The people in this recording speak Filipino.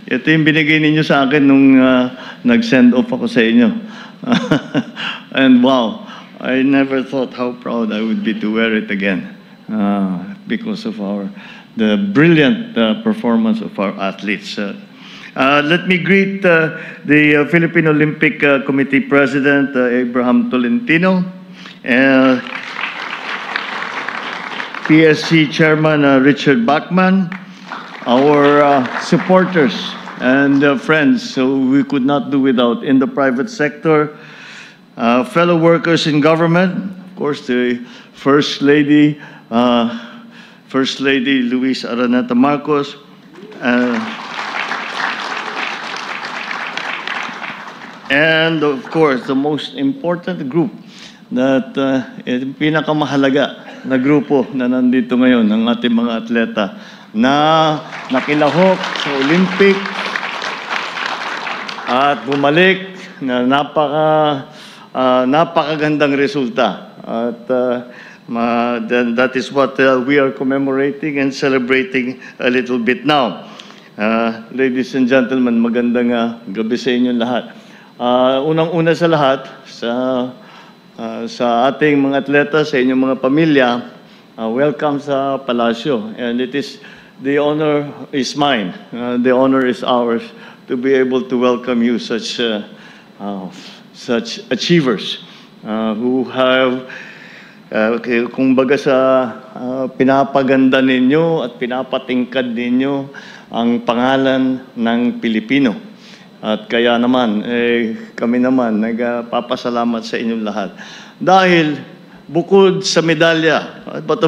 Ito yung binigay ninyo sa akin nung nag-send off ako sa inyo. And wow, I never thought how proud I would be to wear it again because of the brilliant performance of our athletes. Let me greet the Philippine Olympic Committee President, Abraham Tolentino, PSC Chairman Richard Bachman, our supporters and friends, so we could not do without in the private sector, fellow workers in government, of course, the First Lady Luis Araneta Marcos, and of course, the most important group that pinakamahalaga na grupo na nandito ngayon, ng ating mga atleta na nakilahok sa Olympic at bumalik na napakagandang resulta. At that is what we are commemorating and celebrating a little bit now. Ladies and gentlemen, magandang gabi sa inyong lahat. Unang-una sa lahat, sa ating mga atleta, sa inyong mga pamilya, welcome sa Palasyo. And the honor is mine, the honor is ours to be able to welcome you, such achievers who have, kumbaga sa pinapaganda ninyo at pinapatingkad ninyo ang pangalan ng Pilipino. At kaya naman, kami naman nagpapasalamat sa inyong lahat. Dahil bukod sa medalya, but